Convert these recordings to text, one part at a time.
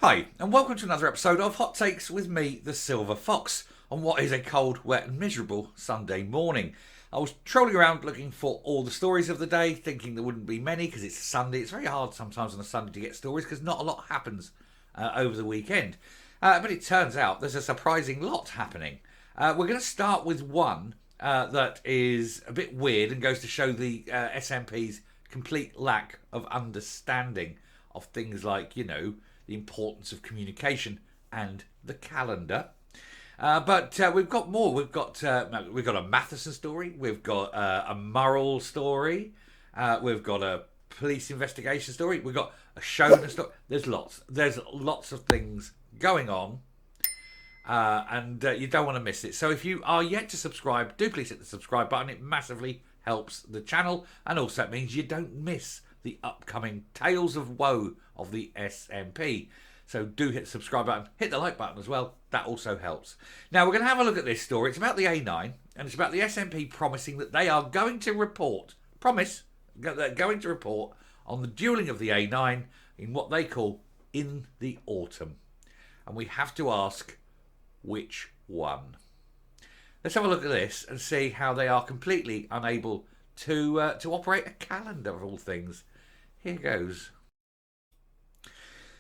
Hi, and welcome to another episode of Hot Takes with me, the Silver Fox, on what is a cold, wet and miserable Sunday morning. I was trolling around looking for all the stories of the day, thinking there wouldn't be many because it's a Sunday. It's very hard sometimes on a Sunday to get stories because not a lot happens over the weekend. But it turns out there's a surprising lot happening. We're going to start with one that is a bit weird and goes to show the SNP's complete lack of understanding of things like, you know, the importance of communication and the calendar. But we've got more. We've got a Matheson story. We've got a Murrell story. We've got a police investigation story. We've got a Shona story. There's lots of things going on. And you don't want to miss it. So if you are yet to subscribe, do please hit the subscribe button. It massively helps the channel. And also it means you don't miss the upcoming Tales of Woe of the SNP. So do hit the subscribe button, hit the like button as well. That also helps. Now we're going to have a look at this story. It's about the A9 and it's about the SNP promising that they are going to report, they're going to report on the duelling of the A9 in what they call in the autumn. And we have to ask, which one? Let's have a look at this and see how they are completely unable to operate a calendar of all things. Here goes.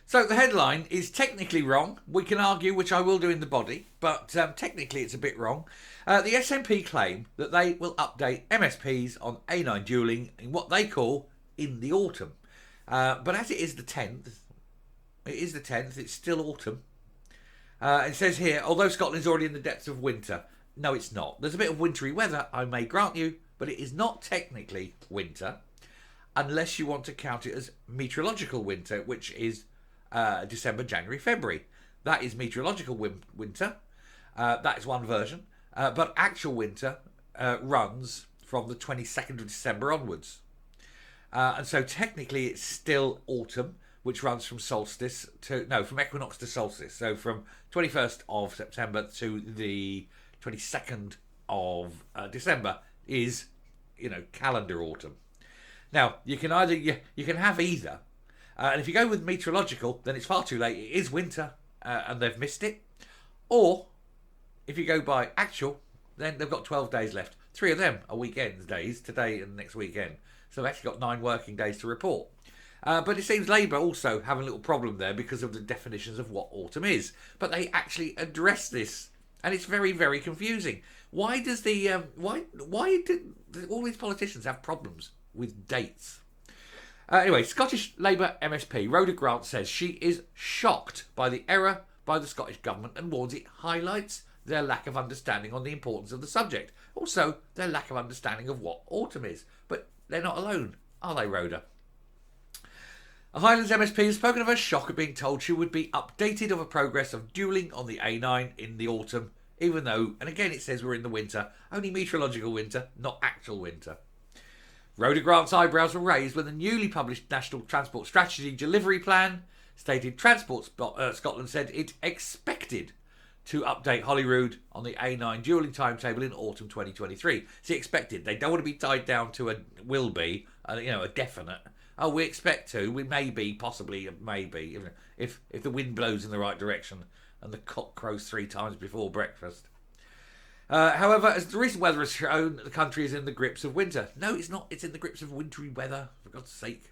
So the headline is technically wrong. We can argue, which I will do in the body, but technically it's a bit wrong. The SNP claim that they will update MSPs on A9 duelling in what they call in the autumn. But as it is the 10th, it's still autumn. It says here, although Scotland's already in the depths of winter, no it's not. There's a bit of wintry weather, I may grant you, but it is not technically winter, unless you want to count it as meteorological winter, which is December, January, February. That is meteorological winter. That is one version. But actual winter runs from the 22nd of December onwards. And so technically it's still autumn, which runs from from equinox to solstice. So from 21st of September to the 22nd of December is, calendar autumn. Now, you can have either. And if you go with meteorological, then it's far too late. It is winter, and they've missed it. Or, if you go by actual, then they've got 12 days left. 3 of them are weekend days, today and next weekend. So they've actually got 9 working days to report. But it seems Labour also have a little problem there because of the definitions of what autumn is. But they actually address this, and it's very, very confusing. Why does why do all these politicians have problems with dates? Anyway, Scottish Labour MSP Rhoda Grant says she is shocked by the error by the Scottish Government and warns it highlights their lack of understanding on the importance of the subject. Also, their lack of understanding of what autumn is. But they're not alone, are they, Rhoda? A Highlands MSP has spoken of her shock at being told she would be updated of a progress of duelling on the A9 in the autumn, even though, and again it says we're in the winter, only meteorological winter, not actual winter. Rhoda Grant's eyebrows were raised when the newly published National Transport Strategy Delivery Plan stated Transport Scotland said it expected to update Holyrood on the A9 duelling timetable in autumn 2023. See, expected. They don't want to be tied down to a will be, a definite. Oh, we expect to. We may be, possibly, maybe, if the wind blows in the right direction and the cock crows 3 times before breakfast. However, as the recent weather has shown, the country is in the grips of winter. No, it's not. It's in the grips of wintry weather, for God's sake.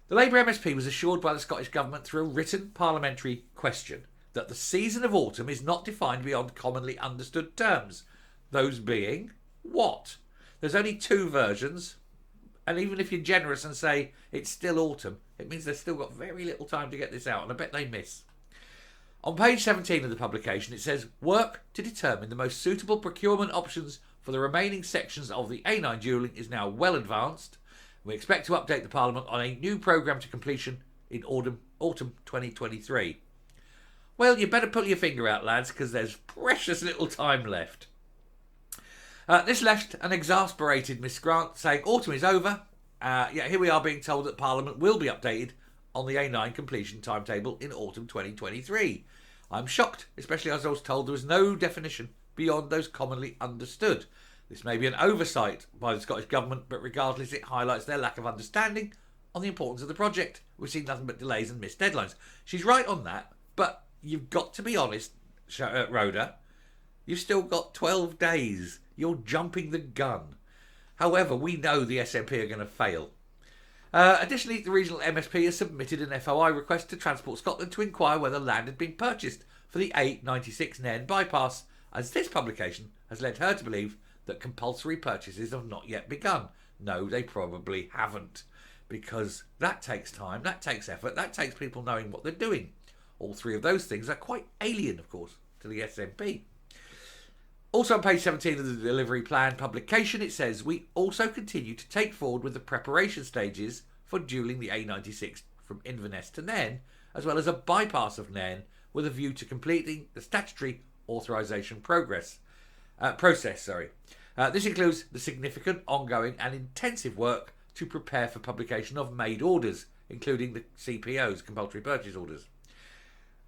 The Labour MSP was assured by the Scottish Government through a written parliamentary question that the season of autumn is not defined beyond commonly understood terms. Those being what? There's only 2 versions, and even if you're generous and say it's still autumn, it means they've still got very little time to get this out, and I bet they miss. On page 17 of the publication, it says, work to determine the most suitable procurement options for the remaining sections of the A9 duelling is now well advanced. We expect to update the Parliament on a new programme to completion in autumn 2023. Well, you better put your finger out, lads, because there's precious little time left. This left an exasperated Miss Grant saying autumn is over. Here we are being told that Parliament will be updated on the A9 completion timetable in autumn 2023. I'm shocked, especially as I was told there was no definition beyond those commonly understood. This may be an oversight by the Scottish Government, but regardless, it highlights their lack of understanding on the importance of the project. We've seen nothing but delays and missed deadlines. She's right on that, but you've got to be honest, Rhoda. You've still got 12 days. You're jumping the gun. However, we know the SNP are going to fail. Additionally, the regional MSP has submitted an FOI request to Transport Scotland to inquire whether land had been purchased for the A96 Nairn bypass, as this publication has led her to believe that compulsory purchases have not yet begun. No, they probably haven't, because that takes time, that takes effort, that takes people knowing what they're doing. All three of those things are quite alien, of course, to the SNP. Also on page 17 of the delivery plan publication, it says, we also continue to take forward with the preparation stages for dualling the A96 from Inverness to Nairn, as well as a bypass of Nairn with a view to completing the statutory authorisation process. This includes the significant, ongoing and intensive work to prepare for publication of made orders, including the CPOs, compulsory purchase orders.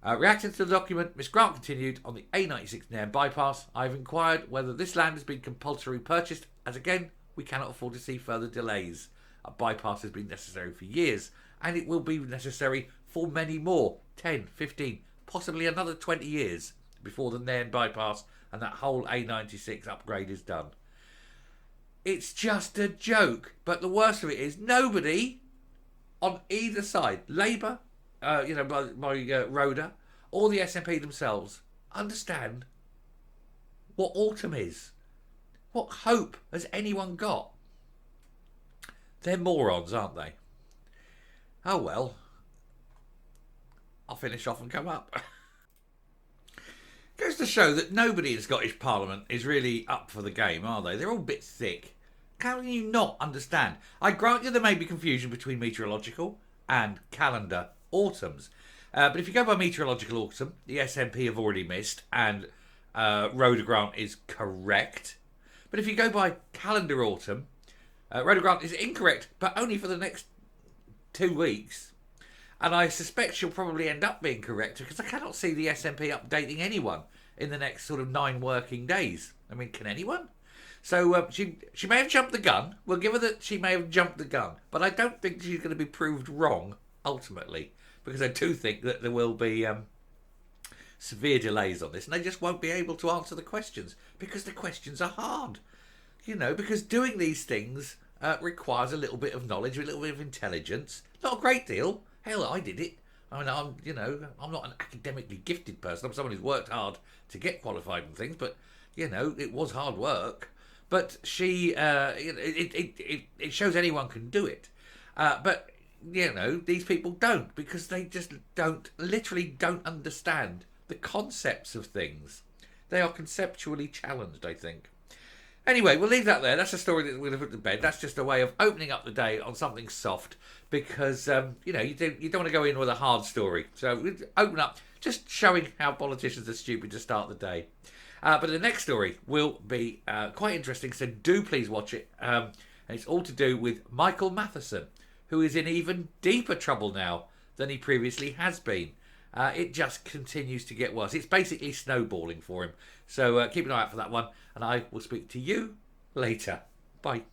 Reacting to the document, Ms Grant continued, on the A96 Nairn bypass, I have inquired whether this land has been compulsory purchased, as again, we cannot afford to see further delays. A bypass has been necessary for years, and it will be necessary for many more, 10, 15, possibly another 20 years, before the Nairn bypass and that whole A96 upgrade is done. It's just a joke, but the worst of it is nobody on either side, Labour, by Rhoda, or the SNP themselves, understand what autumn is. What hope has anyone got? They're morons, aren't they? Oh well. I'll finish off and come up. Goes to show that nobody in Scottish Parliament is really up for the game, are they? They're all a bit thick. Can you not understand? I grant you there may be confusion between meteorological and calendar autumns. But if you go by meteorological autumn, the SNP have already missed, and Rhoda Grant is correct. But if you go by calendar autumn, Rhoda Grant is incorrect, but only for the next 2 weeks. And I suspect she'll probably end up being correct, because I cannot see the SNP updating anyone in the next sort of 9 working days. I mean, can anyone? So she may have jumped the gun. We'll give her that she may have jumped the gun. But I don't think she's going to be proved wrong, ultimately, because I do think that there will be severe delays on this, and they just won't be able to answer the questions, because the questions are hard. You know, because doing these things requires a little bit of knowledge, a little bit of intelligence. Not a great deal. Hell, I did it. I mean, I'm not an academically gifted person. I'm someone who's worked hard to get qualified and things, but, it was hard work. But she, it shows anyone can do it. But, these people don't, because they just literally don't understand the concepts of things. They are conceptually challenged, I think. Anyway, we'll leave that there. That's a story that we're going to put to bed. That's just a way of opening up the day on something soft, because, you don't want to go in with a hard story. So open up, just showing how politicians are stupid to start the day. But the next story will be quite interesting, so do please watch it. And it's all to do with Michael Matheson, who is in even deeper trouble now than he previously has been. It just continues to get worse. It's basically snowballing for him. So keep an eye out for that one, and I will speak to you later. Bye.